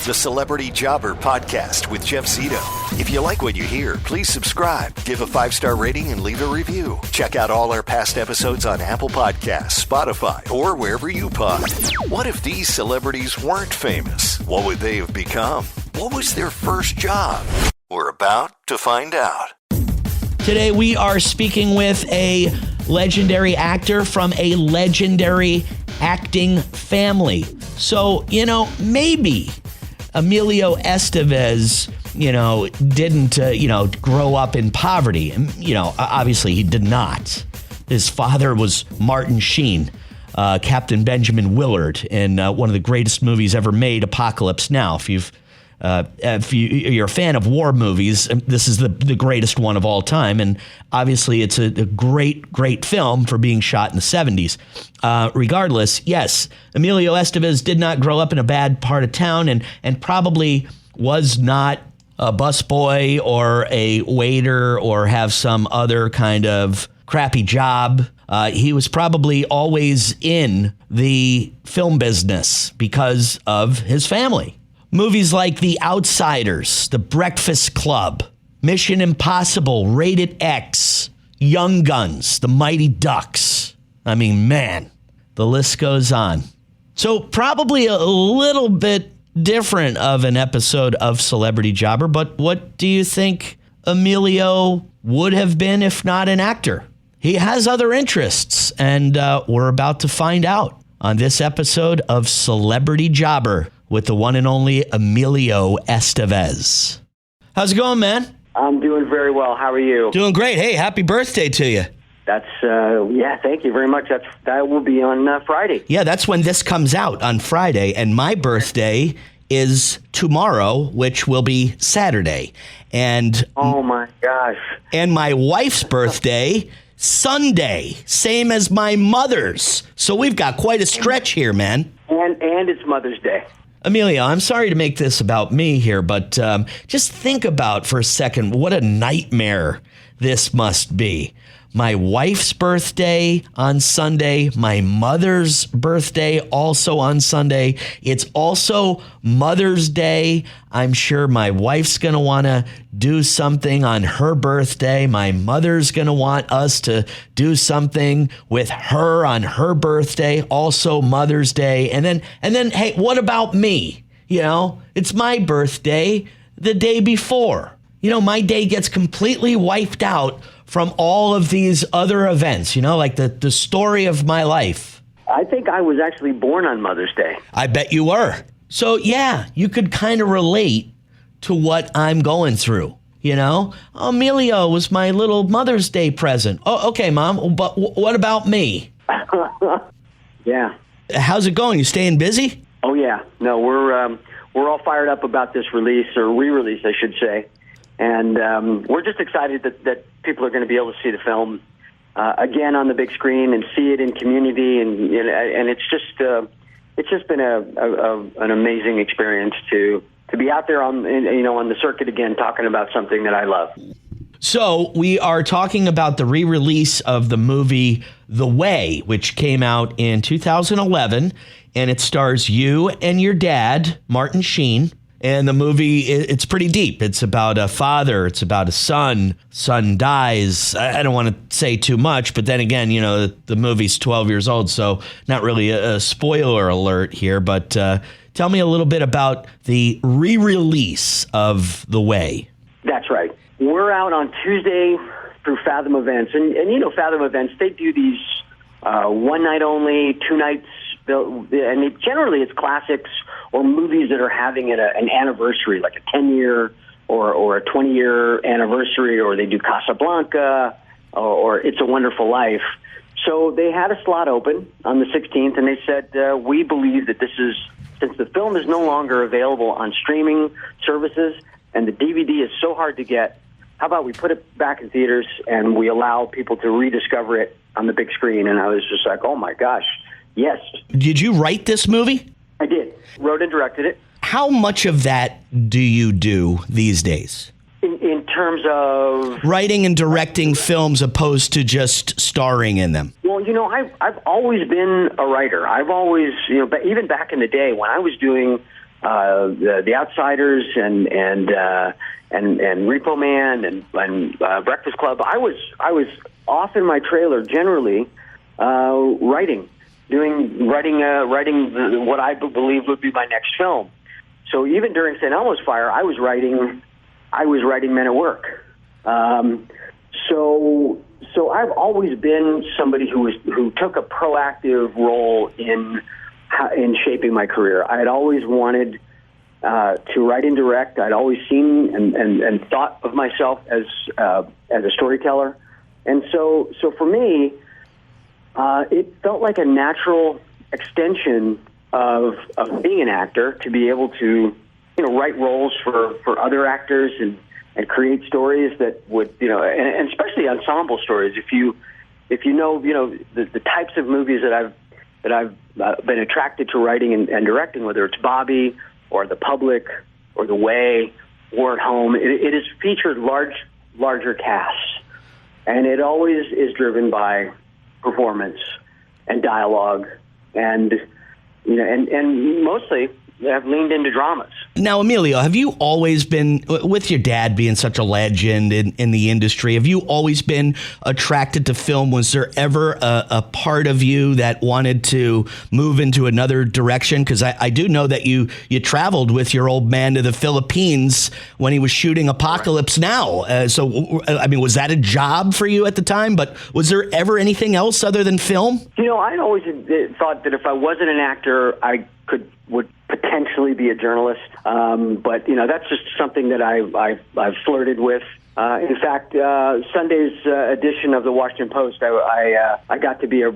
the Celebrity Jobber Podcast with Jeff Zito. If you like what you hear, please subscribe, give a 5-star rating, and leave a review. Check out all our past episodes on Apple Podcasts, Spotify, or wherever you pod. What if these celebrities weren't famous? What would they have become? What was their first job? We're about to find out. Today we are speaking with a legendary actor from a legendary acting family. So, maybe Emilio Estevez, didn't, grow up in poverty. Obviously he did not. His father was Martin Sheen, Captain Benjamin Willard, in one of the greatest movies ever made, Apocalypse Now. If you're a fan of war movies, this is the greatest one of all time. And obviously it's a great film for being shot in the 70s. Regardless, yes, Emilio Estevez did not grow up in a bad part of town and probably was not a busboy or a waiter or have some other kind of crappy job. He was probably always in the film business because of his family. Movies like The Outsiders, The Breakfast Club, Mission Impossible, Rated X, Young Guns, The Mighty Ducks. I mean, man, the list goes on. So probably a little bit different of an episode of Celebrity Jobber, but what do you think Emilio would have been if not an actor? He has other interests, and we're about to find out on this episode of Celebrity Jobber with the one and only Emilio Estevez. How's it going, man? I'm doing very well. How are you? Doing great. Hey, happy birthday to you. That's, thank you very much. That will be on Friday. Yeah, that's when this comes out, on Friday. And my birthday is tomorrow, which will be Saturday. And oh my gosh. And my wife's birthday, Sunday, same as my mother's. So we've got quite a stretch here, man. And it's Mother's Day. Emilio, I'm sorry to make this about me here, but just think about for a second what a nightmare this must be. My wife's birthday on Sunday, my mother's birthday also on Sunday. It's also Mother's Day. I'm sure my wife's going to want to do something on her birthday. My mother's going to want us to do something with her on her birthday, also Mother's Day. And then, hey, what about me? It's my birthday the day before. My day gets completely wiped out from all of these other events, like the story of my life. I think I was actually born on Mother's Day. I bet you were. So, yeah, you could kind of relate to what I'm going through, Emilio was my little Mother's Day present. Oh, okay, Mom, but what about me? Yeah. How's it going? You staying busy? Oh, yeah. No, we're all fired up about this release, or re-release, I should say. And we're just excited that people are going to be able to see the film again on the big screen and see it in community, and it's just been an amazing experience to be out there on the circuit again, talking about something that I love. So we are talking about the re-release of the movie The Way, which came out in 2011, and it stars you and your dad, Martin Sheen. And the movie, it's pretty deep. It's about a father. It's about a son. Son dies. I don't want to say too much, but then again, the movie's 12 years old, so not really a spoiler alert here. But tell me a little bit about the re-release of The Way. That's right. We're out on Tuesday through Fathom Events. And Fathom Events, they do these one night only, 2 nights. And generally it's classics or movies that are having an anniversary, like a 10-year or a 20-year anniversary, or they do Casablanca or It's a Wonderful Life. So they had a slot open on the 16th, and they said, we believe that since the film is no longer available on streaming services and the DVD is so hard to get, how about we put it back in theaters and we allow people to rediscover it on the big screen? And I was just like, oh my gosh, yes. Did you write this movie? I did. Wrote and directed it. How much of that do you do these days? In terms of writing and directing films opposed to just starring in them? Well, I've always been a writer. I've always, even back in the day when I was doing The Outsiders and Repo Man and Breakfast Club. I was off in my trailer generally writing what I believe would be my next film. So even during St. Elmo's Fire, I was writing Men at Work. So I've always been somebody who took a proactive role in shaping my career. I had always wanted to write and direct. I'd always seen and thought of myself as a storyteller, and so for me, it felt like a natural extension of being an actor to be able to write roles for other actors and create stories that would and especially ensemble stories. If you know the types of movies that I've been attracted to writing and directing, whether it's Bobby or The Public or The Way or At Home, it has featured larger casts, and it always is driven by performance and dialogue, and mostly I've leaned into dramas. Now, Emilio, have you always been, with your dad being such a legend in the industry, have you always been attracted to film? Was there ever a part of you that wanted to move into another direction? Because I do know that you traveled with your old man to the Philippines when he was shooting Apocalypse Now. So, I mean, was that a job for you at the time? But was there ever anything else other than film? I'd always thought that if I wasn't an actor, I would potentially be a journalist, but that's just something that I've flirted with. In fact, Sunday's edition of the Washington Post, I got to be a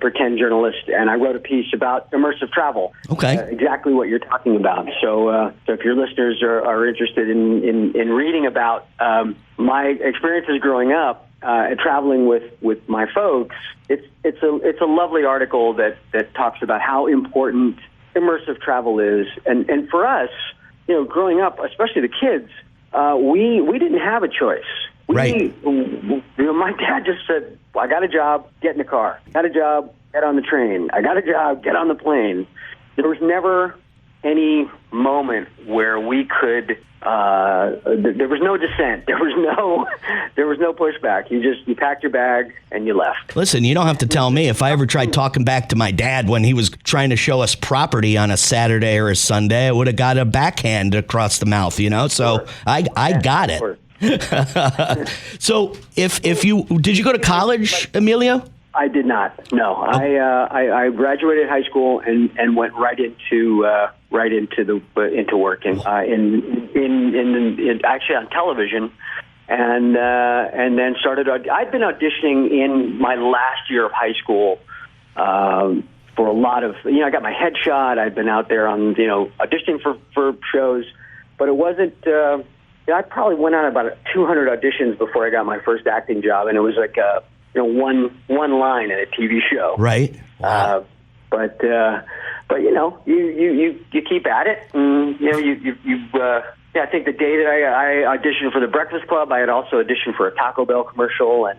pretend journalist, and I wrote a piece about immersive travel. Okay, exactly what you're talking about. So if your listeners are interested in reading about my experiences growing up and traveling with my folks, it's a lovely article that talks about how important immersive travel is, and for us, growing up, especially the kids, we didn't have a choice. Right. My dad just said, "I got a job, get in the car. Got a job, get on the train. I got a job, get on the plane." There was never any moment where we could. There was no dissent. There was no pushback. You packed your bag and you left. Listen, you don't have to tell me. If I ever tried talking back to my dad when he was trying to show us property on a Saturday or a Sunday, I would have got a backhand across the mouth. So sure. I got it. So if you did you go to college, Emilio? I did not. No, I graduated high school and went right into working in actually on television, and then started. I'd been auditioning in my last year of high school for a lot of. I got my headshot. I'd been out there on auditioning for shows, but it wasn't. I probably went on about 200 auditions before I got my first acting job, and it was like one line in a TV show. Right. Wow. But you keep at it, and I think the day that I auditioned for the Breakfast Club, I had also auditioned for a Taco Bell commercial and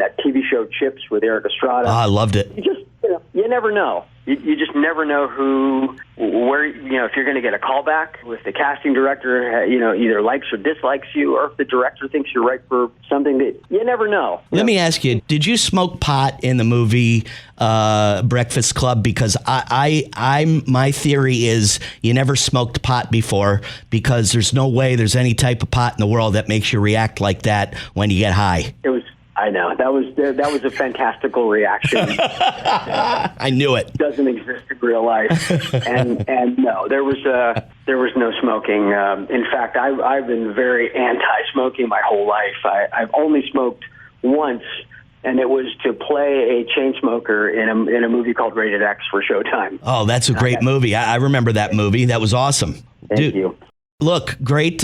that TV show Chips with Eric Estrada. I loved it. You never know. You just never know where if you're going to get a callback, if the casting director either likes or dislikes you, or if the director thinks you're right for something. That you never know. Let me ask you: did you smoke pot in the movie Breakfast Club? Because my theory is you never smoked pot before, because there's no way there's any type of pot in the world that makes you react like that when you get high. I know that was a fantastical reaction. I knew it. Doesn't exist in real life, and no, there was no smoking. In fact, I've been very anti-smoking my whole life. I've only smoked once, and it was to play a chain smoker in a movie called Rated X for Showtime. Oh, that's a great movie. I remember that movie. That was awesome. Thank you. Look, great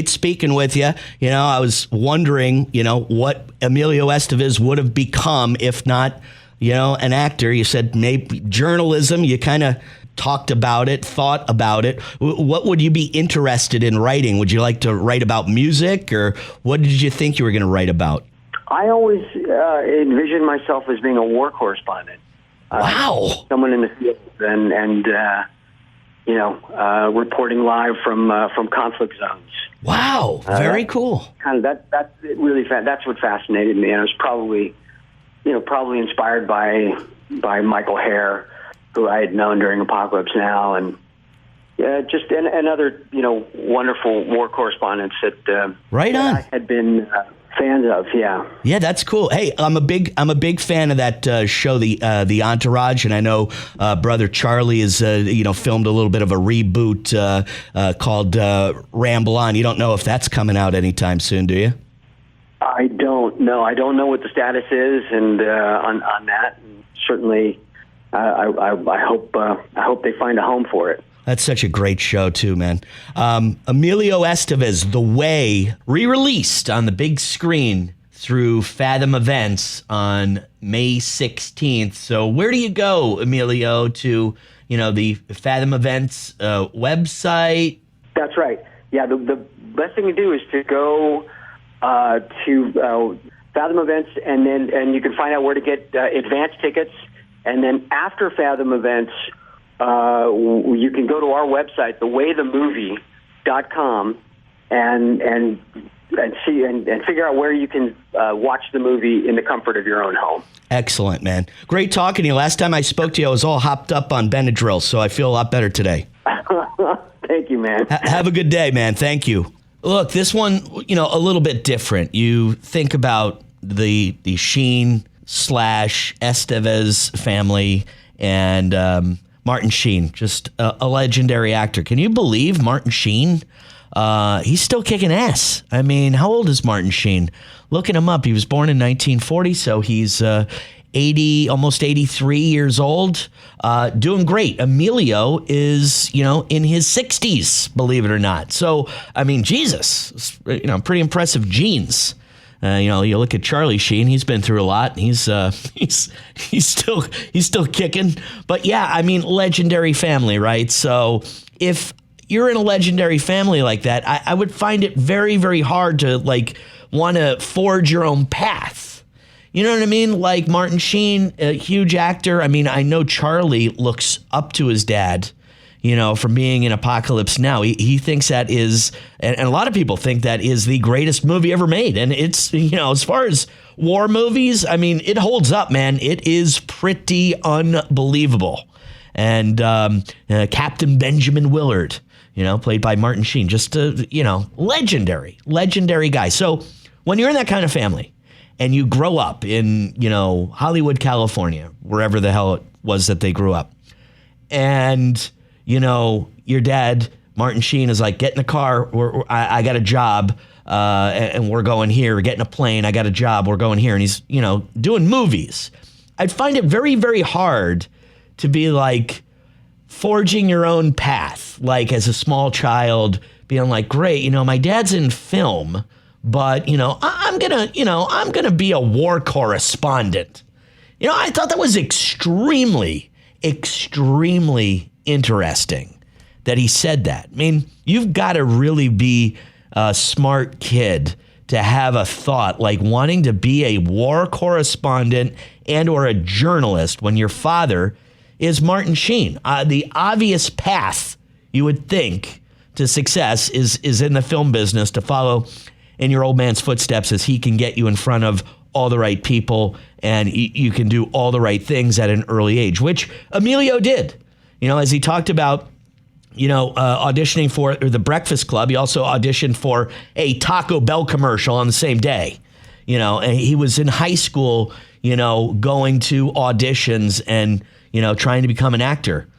speaking with you. I was wondering, what Emilio Estevez would have become if not, an actor. You said maybe journalism. You kind of talked about it, thought about it. What would you be interested in writing? Would you like to write about music, or what did you think you were going to write about? I always envisioned myself as being a war correspondent. Wow. Someone in the field, and reporting live from conflict zones. Wow, very cool. Kind of that's really that's what fascinated me, and it was probably inspired by Michael Hare, who I had known during Apocalypse Now, and just other wonderful war correspondents that right on I had been fans of. Yeah, that's cool. Hey, I'm a big fan of that show, the Entourage, and I know brother Charlie is filmed a little bit of a reboot called Ramble On. You don't know if that's coming out anytime soon, do you? I don't know. I don't know what the status is, and on that, and certainly, I hope they find a home for it. That's such a great show, too, man. Emilio Estevez, The Way, re-released on the big screen through Fathom Events on May 16th. So where do you go, Emilio, to, the Fathom Events website? That's right. Yeah, the best thing to do is to go to Fathom Events, and you can find out where to get advance tickets. And then after Fathom Events, you can go to our website, thewaythemovie.com, and see and figure out where you can watch the movie in the comfort of your own home. Excellent, man. Great talking to you. Last time I spoke to you, I was all hopped up on Benadryl, so I feel a lot better today. Thank you, man. Have a good day, man. Thank you. Look, this one, a little bit different. You think about the Sheen / Estevez family and Martin Sheen, just a legendary actor. Can you believe Martin Sheen? He's still kicking ass. I mean, how old is Martin Sheen? Looking him up, he was born in 1940, so he's almost 83 years old. Doing great. Emilio is, in his 60s, believe it or not. So, I mean, Jesus, pretty impressive genes. You look at Charlie Sheen. He's been through a lot. He's still kicking. But yeah, I mean, legendary family, right? So if you're in a legendary family like that, I would find it very, very hard to want to forge your own path. You know what I mean? Like Martin Sheen, a huge actor. I mean, I know Charlie looks up to his dad, from being in Apocalypse Now. He thinks that is, and a lot of people think that is the greatest movie ever made. And it's, as far as war movies, I mean, it holds up, man. It is pretty unbelievable. And Captain Benjamin Willard, played by Martin Sheen, just a, legendary guy. So when you're in that kind of family and you grow up in, Hollywood, California, wherever the hell it was that they grew up, and your dad, Martin Sheen, is like, get in the car. I got a job, and we're going here. Get in a plane. I got a job. We're going here. And he's, doing movies. I'd find it very, very hard to be forging your own path. As a small child, being like, great, my dad's in film, but, I'm gonna be a war correspondent. I thought that was extremely interesting that he said that. I mean, you've got to really be a smart kid to have a thought like wanting to be a war correspondent and or a journalist when your father is Martin Sheen. The obvious path you would think to success is in the film business, to follow in your old man's footsteps as he can get you in front of all the right people and you can do all the right things at an early age, which Emilio did. As he talked about, auditioning for The Breakfast Club, he also auditioned for a Taco Bell commercial on the same day. And he was in high school, going to auditions and, trying to become an actor.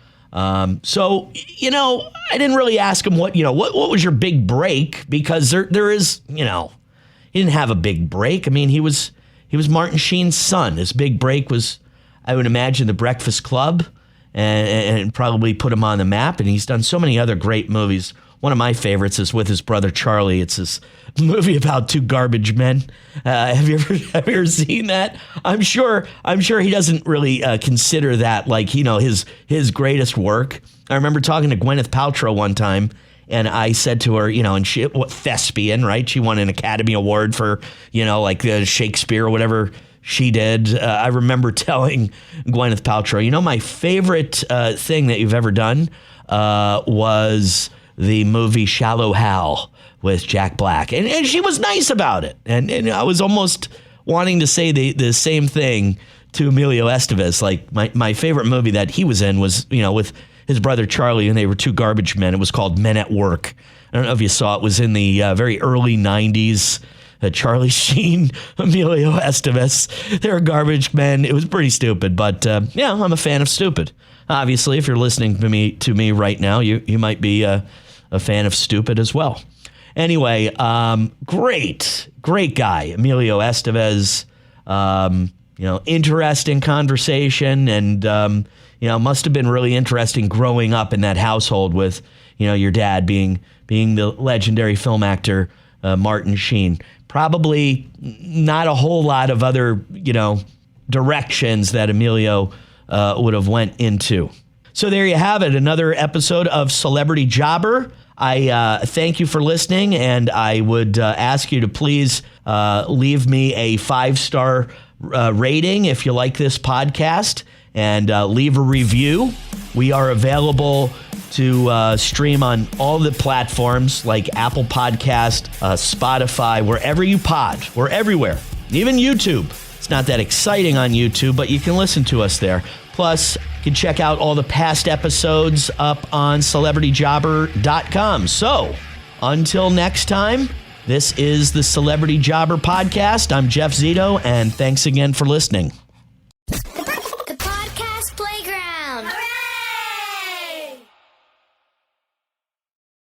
So, I didn't really ask him what was your big break, because there is, he didn't have a big break. I mean, he was Martin Sheen's son. His big break was, I would imagine, The Breakfast Club, and probably put him on the map. And he's done so many other great movies. One of my favorites is with his brother Charlie. It's this movie about two garbage men. Have you ever seen that? I'm sure he doesn't really consider that his greatest work. I remember talking to Gwyneth Paltrow one time, and I said to her, and she, thespian, right? She won an Academy Award for, Shakespeare or whatever she did. I remember telling Gwyneth Paltrow, my favorite thing that you've ever done was the movie Shallow Hal with Jack Black. And she was nice about it. And I was almost wanting to say the same thing to Emilio Estevez. Like, my favorite movie that he was in was, with his brother Charlie, and they were two garbage men. It was called Men at Work. I don't know if you saw it. It was in the very early 90s. Charlie Sheen, Emilio Estevez. They were garbage men. It was pretty stupid, but yeah, I'm a fan of stupid. Obviously, if you're listening to me right now, you might be a fan of stupid as well. Anyway, great guy, Emilio Estevez. Interesting conversation, and must have been really interesting growing up in that household with your dad being the legendary film actor Martin Sheen. Probably not a whole lot of other directions that Emilio would have went into. So there you have it, another episode of Celebrity Jobber. I thank you for listening, and I would ask you to please leave me a 5-star rating if you like this podcast, and leave a review. We are available to stream on all the platforms like Apple Podcast, Spotify, wherever you pod. We're everywhere, even YouTube. It's not that exciting on YouTube, but you can listen to us there. Plus, you can check out all the past episodes up on celebrityjobber.com. So, until next time, this is the Celebrity Jobber Podcast. I'm Jeff Zito, and thanks again for listening.